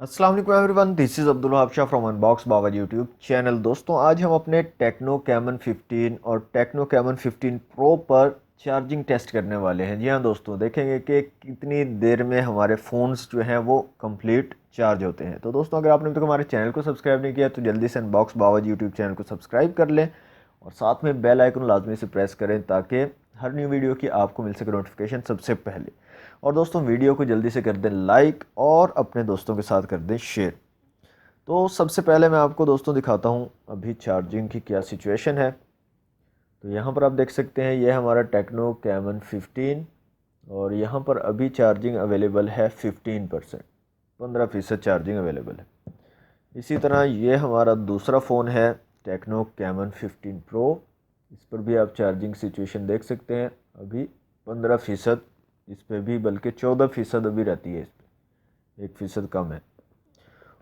अस्सलाम वालेकुम everyone, this is Abdul Wahab Shah from unbox Baba YouTube channel. दोस्तों, आज हम अपने टेक्नो कैमन 15 और टेक्नो कैमन 15 प्रो पर चार्जिंग टेस्ट करने वाले हैं। जी हाँ दोस्तों, देखेंगे कि कितनी देर में हमारे फ़ोन्स जो हैं वो कंप्लीट चार्ज होते हैं। तो दोस्तों, अगर आपने अभी तक हमारे चैनल को सब्सक्राइब नहीं किया तो जल्दी से अनबॉक्स बाबा यूट्यूब चैनल को सब्सक्राइब कर लें और साथ में बेल आइकन लाजमी से प्रेस करें ताकि हर न्यू वीडियो की आपको मिल सके नोटिफिकेशन सबसे पहले। और दोस्तों, वीडियो को जल्दी से कर दें लाइक और अपने दोस्तों के साथ कर दें शेयर। तो सबसे पहले मैं आपको दोस्तों दिखाता हूँ अभी चार्जिंग की क्या सिचुएशन है। तो यहाँ पर आप देख सकते हैं, ये हमारा टेक्नो कैमन 15 और यहाँ पर अभी चार्जिंग अवेलेबल है 15%, 15% चार्जिंग अवेलेबल है। इसी तरह ये हमारा दूसरा फ़ोन है टेक्नो कैमन 15 प्रो। इस पर भी आप चार्जिंग सिचुएशन देख सकते हैं, अभी 15%, इस पर भी बल्कि 14% अभी रहती है, इस पर 1% कम है।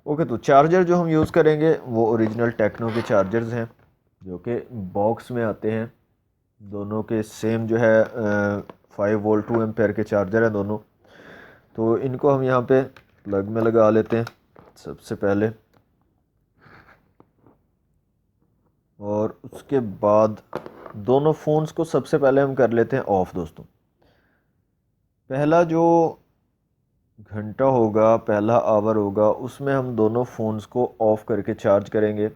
ओके, तो चार्जर जो हम यूज़ करेंगे वो ओरिजिनल टेक्नो के चार्जर्स हैं जो कि बॉक्स में आते हैं। दोनों के सेम जो है 5 वोल्ट 2 एम्पेयर के चार्जर हैं दोनों। तो इनको हम यहाँ पे प्लग में लगा लेते हैं सबसे पहले, और उसके बाद दोनों फ़ोन्स को सबसे पहले हम कर लेते हैं ऑफ़। दोस्तों, पहला जो घंटा होगा, पहला आवर होगा, उसमें हम दोनों फ़ोन्स को ऑफ़ करके चार्ज करेंगे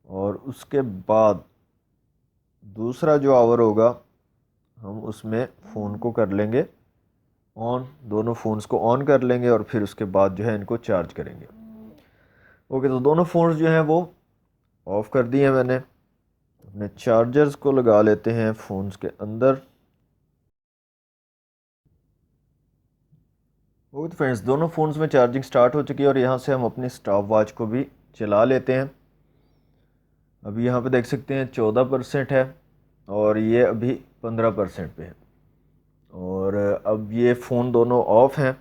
और उसके बाद दूसरा जो आवर होगा हम उसमें फ़ोन को कर लेंगे ऑन, दोनों फ़ोन्स को ऑन कर लेंगे और फिर उसके बाद जो है इनको चार्ज करेंगे। ओके, तो दोनों फ़ोन्स जो हैं वो ऑफ़ कर दिए मैंने। अपने चार्जर्स को लगा लेते हैं फ़ोन्स के अंदर। ओके, तो फ्रेंड्स, दोनों फ़ोन्स में चार्जिंग स्टार्ट हो चुकी है और यहाँ से हम अपनी स्टॉप वॉच को भी चला लेते हैं। अभी यहाँ पे देख सकते हैं 14% है और ये अभी 15% पे है। और अब ये फ़ोन दोनों ऑफ़ हैं।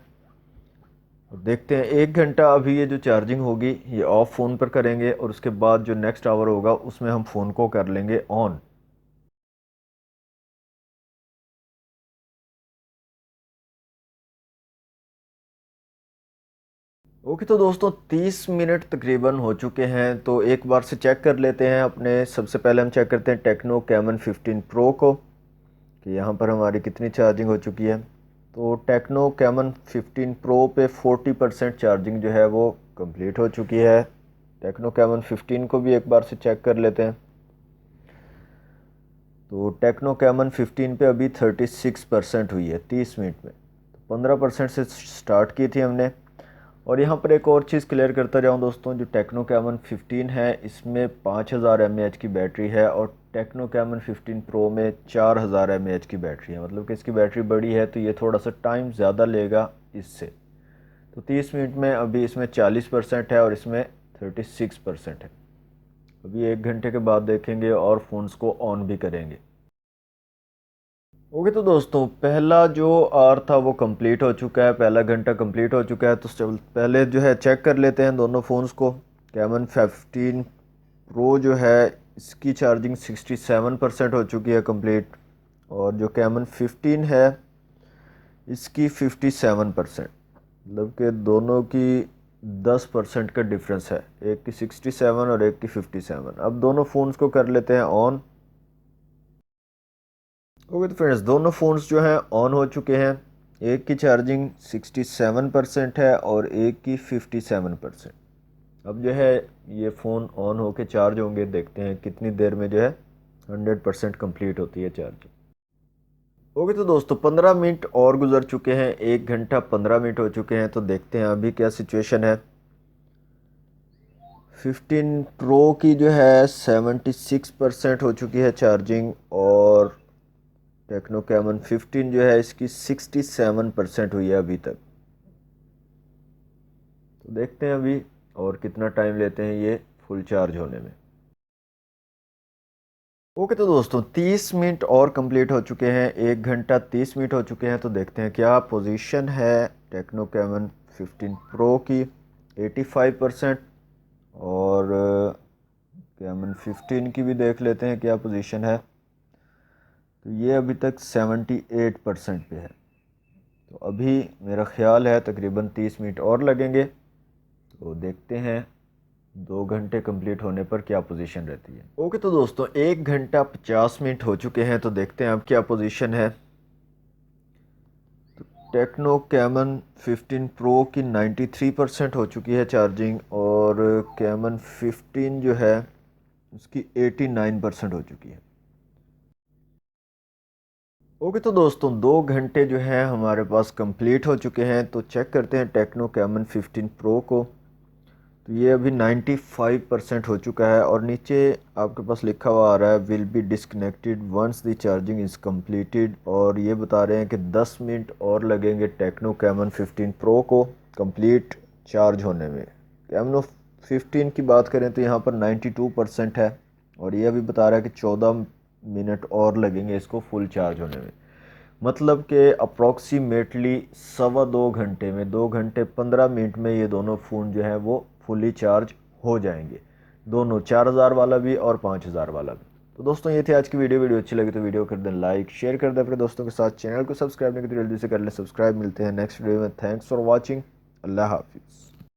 अब देखते हैं 1 घंटा अभी ये जो चार्जिंग होगी ये ऑफ फ़ोन पर करेंगे और उसके बाद जो नेक्स्ट आवर होगा उसमें हम फ़ोन को कर लेंगे ऑन। ओके, तो दोस्तों 30 मिनट तकरीबन हो चुके हैं, तो एक बार से चेक कर लेते हैं अपने। सबसे पहले हम चेक करते हैं टेक्नो कैमन 15 प्रो को कि यहाँ पर हमारी कितनी चार्जिंग हो चुकी है। तो टेक्नो कैमन 15 प्रो पे 40% चार्जिंग जो है वो कंप्लीट हो चुकी है। टेक्नो कैमन 15 को भी एक बार से चेक कर लेते हैं। तो टेक्नो कैमन 15 पे अभी 36% हुई है 30 मिनट में। तो 15% से स्टार्ट की थी हमने। और यहाँ पर एक और चीज़ क्लियर करता जाऊँ दोस्तों, जो टेक्नो कैमन 15 है इसमें 5000 mAh की बैटरी है और टेक्नो कैमन 15 प्रो में 4000 mAh की बैटरी है। मतलब कि इसकी बैटरी बड़ी है तो ये थोड़ा सा टाइम ज़्यादा लेगा इससे। तो 30 मिनट में अभी इसमें 40% है और इसमें 36% है। अभी 1 घंटे के बाद देखेंगे और फ़ोन्स को ऑन भी करेंगे। ओके, तो दोस्तों पहला जो आवर था वो कंप्लीट हो चुका है, पहला घंटा कंप्लीट हो चुका है। तो पहले जो है चेक कर लेते हैं दोनों फ़ोन्स को। कैमन 15 प्रो जो है इसकी चार्जिंग 67% हो चुकी है कंप्लीट, और जो कैमन 15 है इसकी 57%। मतलब कि दोनों की 10% का डिफरेंस है, एक की 67 और एक की 57। अब दोनों फ़ोन्स को कर लेते हैं ऑन। ओके, तो फ्रेंड्स दोनों फ़ोन्स जो हैं ऑन हो चुके हैं। एक की चार्जिंग 67% है और एक की 57%। अब जो है ये फ़ोन ऑन होके चार्ज होंगे, देखते हैं कितनी देर में जो है 100% कंप्लीट होती है चार्जिंग। ओके, तो दोस्तों 15 मिनट और गुजर चुके हैं, 1 घंटा 15 मिनट हो चुके हैं। तो देखते हैं अभी क्या सिचुएशन है। 15 प्रो की जो है 76% हो चुकी है चार्जिंग और टेक्नो कैमन 15 जो है इसकी 67% हुई है अभी तक। तो देखते हैं अभी और कितना टाइम लेते हैं ये फुल चार्ज होने में। ओके, तो दोस्तों 30 मिनट और कंप्लीट हो चुके हैं, 1 घंटा 30 मिनट हो चुके हैं। तो देखते हैं क्या पोजीशन है टेक्नो कैमन 15 प्रो की। 85%। और कैमन 15 की भी देख लेते हैं क्या पोजीशन है। तो ये अभी तक 78% पे है। तो अभी मेरा ख्याल है तकरीबन 30 मिनट और लगेंगे। तो देखते हैं 2 घंटे कंप्लीट होने पर क्या पोजीशन रहती है। ओके तो दोस्तों 1 घंटा 50 मिनट हो चुके हैं, तो देखते हैं अब क्या पोजीशन है। तो टेक्नो कैमन 15 प्रो की 93% हो चुकी है चार्जिंग, और कैमन 15 जो है उसकी 89% हो चुकी है। ओके तो दोस्तों 2 घंटे जो है हमारे पास कंप्लीट हो चुके हैं। तो चेक करते हैं टेक्नो कैमन 15 प्रो को। तो ये अभी 95% हो चुका है, और नीचे आपके पास लिखा हुआ आ रहा है will be disconnected once the charging is completed, और ये बता रहे हैं कि 10 मिनट और लगेंगे टेक्नो कैमन 15 प्रो को कंप्लीट चार्ज होने में। कैमनो 15 की बात करें तो यहाँ पर 92% है, और ये अभी बता रहा है कि 14 मिनट और लगेंगे इसको फुल चार्ज होने में। मतलब कि अप्रॉक्सीमेटली 2.25 घंटे में, 2 घंटे 15 मिनट में ये दोनों फ़ोन जो है वो फुली चार्ज हो जाएंगे, दोनों 4000 वाला भी और 5000 वाला भी। तो दोस्तों ये थी आज की वीडियो अच्छी लगी तो वीडियो कर दें लाइक, शेयर कर दें अपने दोस्तों के साथ। चैनल को सब्सक्राइब नहीं किया तो जल्दी से कर लें सब्सक्राइब। मिलते हैं नेक्स्ट वीडियो में। Thanks for watching. अल्लाह हाफिज़।